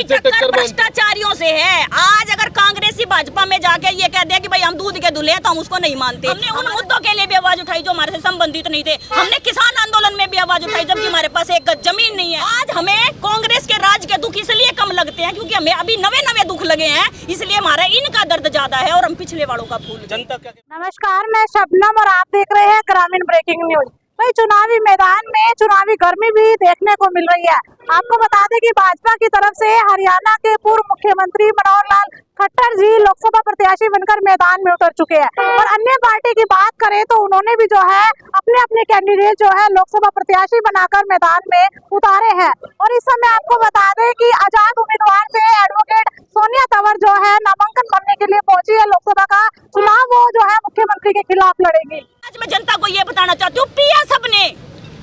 टक्कर भ्रष्टाचारियों से है। आज अगर कांग्रेसी भाजपा में जाके ये कह दिया कि भाई हम दूध के दूल्हे हैं तो हम उसको नहीं मानते। हमने उन मुद्दों के लिए भी आवाज उठाई जो हमारे से संबंधित नहीं थे। हमने किसान आंदोलन में भी आवाज उठाई जबकि हमारे पास एक गज जमीन नहीं है। आज हमें कांग्रेस के राज के दुख इसलिए कम लगते हैं क्योंकि हमें अभी नवे दुख लगे हैं, इसलिए हमारा इनका दर्द ज्यादा है और हम पिछले वालों का फूल। जनता क्या? नमस्कार, मैं शबनम और आप देख रहे हैं ग्रामीण ब्रेकिंग न्यूज। भाई, चुनावी मैदान में चुनावी गर्मी भी देखने को मिल रही है। आपको बता दें कि भाजपा की तरफ से हरियाणा के पूर्व मुख्यमंत्री मनोहर लाल खट्टर जी लोकसभा प्रत्याशी बनकर मैदान में उतर चुके हैं। और अन्य पार्टी की बात करें तो उन्होंने भी जो है अपने कैंडिडेट जो है लोकसभा प्रत्याशी बनाकर मैदान में उतारे हैं। और इस समय आपको बता दें कि आजाद उम्मीदवार से एडवोकेट सोनिया तंवर जो है नामांकन भरने के लिए पहुंची है। लोकसभा का चुनाव वो जो है मुख्यमंत्री के खिलाफ लड़ेगी। आज मैं जनता को ये बताना चाहती हूँ, पिया सबने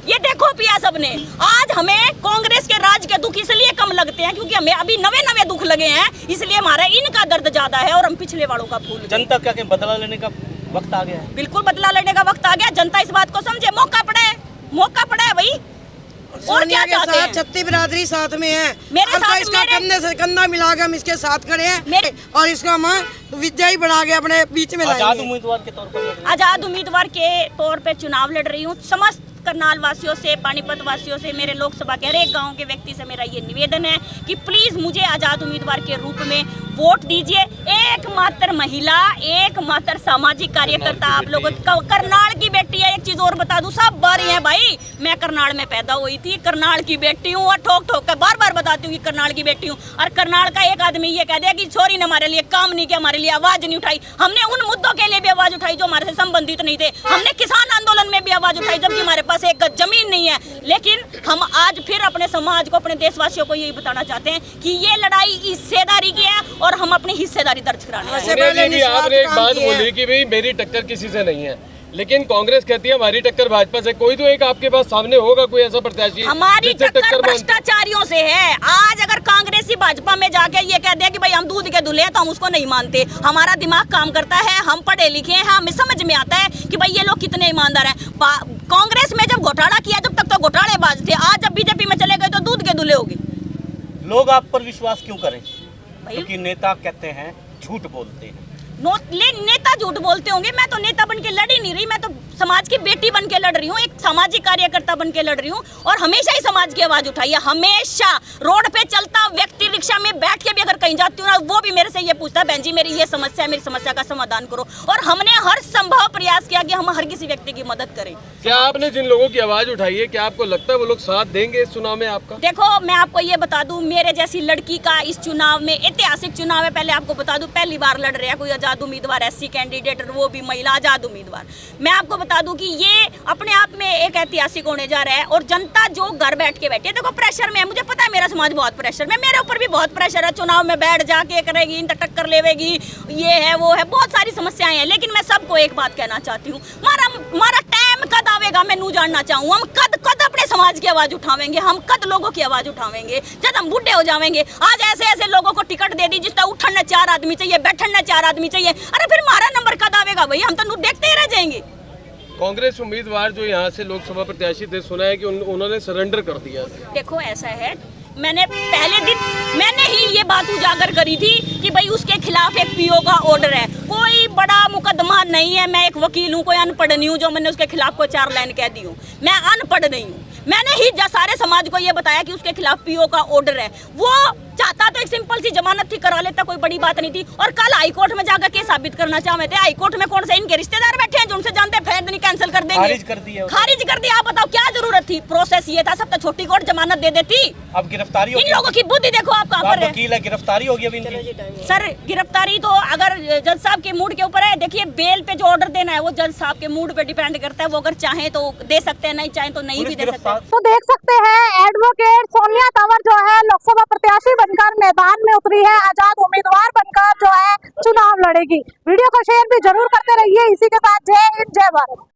ये देखो, पिया सबने आज हमें कांग्रेस के राज के दुख इसलिए कम लगते हैं क्योंकि हमें अभी नवे दुख लगे हैं, इसलिए हमारा इनका दर्द ज्यादा है और हम पिछले वालों का फूल। जनता क्या बदला लेने का वक्त आ गया है? बिल्कुल बदला लेने का वक्त आ गया। जनता इस बात को समझे, मौका पड़ा है भाई। और क्या चाहते हैं? छत्ती बिरादरी साथ में है, मेरे साथ इसका कंधे से कंधा मिला के हम इसके साथ खड़े हैं और इसका हम विजयी बना के अपने बीच में लाएंगे। आजाद उम्मीदवार के तौर पर आजाद उम्मीदवार के तौर पे चुनाव लड़ रही हूँ। समस्त करनाल वासियों से, पानीपत वासियों से, मेरे लोकसभा के हर एक गाँव के व्यक्ति से मेरा ये निवेदन है कि प्लीज मुझे आजाद उम्मीदवार के रूप में वोट दीजिए। एकमात्र महिला, एकमात्र सामाजिक कार्यकर्ता आप लोगों की करनाल की बेटी है। एक चीज और बता दूं, सब बारी है भाई, मैं करनाल में पैदा हुई थी, करनाल की बेटी हूँ और ठोक कर बार बताती हूँ कि करनाल की बेटी हूँ। और करनाल का एक आदमी ये कह दिया कि छोरी ने हमारे लिए काम नहीं किया, हमारे लिए आवाज नहीं उठाई। हमने उन मुद्दों के लिए भी आवाज उठाई जो हमारे से संबंधित नहीं थे। हमने किसान आंदोलन में भी आवाज उठाई जबकि हमारे पास एक गज जमीन नहीं है। लेकिन हम आज फिर अपने समाज को, अपने देशवासियों को यही बताना चाहते हैं कि ये लड़ाई हिस्सेदारी की है और हम अपनी हिस्सेदारी दर्ज कराने हैं। आपने एक बात बोली कि भाई मेरी टक्कर किसी से नहीं है, लेकिन कांग्रेस कहती है हमारी टक्कर भाजपा से। कोई तो एक आपके पास सामने होगा कोई ऐसा प्रत्याशी? हमारी टक्कर भ्रष्टाचारियों से है। आज अगर कांग्रेसी भाजपा में जाके ये कह दिया कि भाई हम दूध के दूल्हे हैं तो हम उसको नहीं मानते। हमारा दिमाग काम करता है, हम पढ़े लिखे हैं, हमें समझ में आता है कि भाई ये लोग कितने ईमानदार हैं। कांग्रेस में जब घोटाला किया जब तक तो घोटालेबाज थे, आज जब बीजेपी में चले गए तो दूध के दूल्हे हो गए। लोग आप पर विश्वास क्यों करें? क्योंकि नेता कहते हैं झूठ बोलते हैं। नेता झूठ बोलते होंगे, मैं तो नेता बन के लड़ ही नहीं रही, मैं तो समाज की बेटी बन के लड़ रही हूँ, एक सामाजिक कार्यकर्ता बन के लड़ रही हूँ और हमेशा ही समाज की आवाज उठाई है। हमेशा रोड पे चलता व्यक्ति रिक्शा में बैठ के भी अगर कहीं जाती हूँ ना, वो भी मेरे से ये पूछता है बहन जी मेरी ये समस्या है, मेरी समस्या का समाधान करो। और हमने हर संभव प्रयास किया कि हम हर किसी व्यक्ति की मदद करें। क्या आपने जिन लोगों की आवाज उठाई है, क्या आपको लगता है वो लोग साथ देंगे इस चुनाव में आपका? देखो, मैं आपको ये बता दूं, मेरे जैसी लड़की का इस चुनाव में, ऐतिहासिक चुनाव है, पहले आपको बता दूं पहली बार लड़ रहा है कोई आजाद उम्मीदवार, एससी कैंडिडेट, वो भी महिला आजाद उम्मीदवार। मैं आपको बता दूं कि ये अपने आप में एक ऐतिहासिक होने जा रहा है। और जनता जो घर बैठ के बैठी है, देखो प्रेशर में है, मुझे पता है मेरा समाज बहुत प्रेशर में, मेरे ऊपर भी बहुत प्रेशर है। चुनाव में बैठ जाके करेगी, इन टक्कर लेवेगी, ये है वो है, बहुत सारी समस्याएं हैं। लेकिन मैं सबको एक बात कहना चाहती हूँ, हमारा टाइम कद आवेगा मैं नू जानना चाहूँ। हम कद अपने समाज की आवाज उठावेंगे, हम कद लोगों की आवाज उठावेंगे जब हम बूढ़े हो जाएंगे। आज ऐसे लोगों को टिकट दे दी जिसका उठन ने 4 आदमी चाहिए, बैठन ने 4 आदमी चाहिए। अरे फिर हमारा नंबर कद आवेगा भाई? हम तो देखते ही रह जाएंगे। कांग्रेस उम्मीदवार जो यहाँ से लोकसभा प्रत्याशी थे, सुना है कि उन्होंने सरेंडर कर दिया। देखो ऐसा है, मैंने पहले दिन मैंने ही ये बात उजागर करी थी कि भाई उसके खिलाफ एक पीओ का ऑर्डर है। कोई बड़ा मुकदमा नहीं है, मैं एक वकील हूँ, कोई अनपढ़ नहीं हूँ जो मैंने उसके खिलाफ कोई 4 लाइन कह दी हूँ। मैं अनपढ़ नहीं हूँ। मैंने ही सारे समाज को ये बताया कि उसके खिलाफ पीओ का ऑर्डर है। वो चाहता तो एक सिंपल सी जमानत थी, करा लेता, कोई बड़ी बात नहीं थी। और कल हाईकोर्ट में जाकर के साबित करना चाहते थे। हाईकोर्ट में कौन से इनके रिश्तेदार बैठे हैं जो उनसे जानते हैं, फिर नहीं कैंसिल कर देंगे, खारिज कर दिया। आप बताओ क्या जरूरत थी? प्रोसेस ये था, सब तो छोटी कोर्ट जमानत दे देती। अब गिरफ्तारी इन लोगों की बुद्धि देखो आप कहाँ पर है। वकील है, गिरफ्तारी होगी अभी इनकी। सर गिरफ्तारी तो अगर जज साहब के मूड के ऊपर है। देखिए बेल पे जो ऑर्डर देना है वो जज साहब के मूड पे डिपेंड करता है। वो अगर चाहे तो दे सकते हैं, नहीं चाहे तो नहीं भी दे सकते। तो देख सकते हैं एडवोकेट सोनिया तंवर जो है लोकसभा प्रत्याशी बनकर मैदान में उतरी है, आजाद उम्मीदवार बनकर जो है चुनाव लड़ेगी। वीडियो को शेयर भी जरूर करते रहिए। इसी के साथ जय हिंद, जय भारत।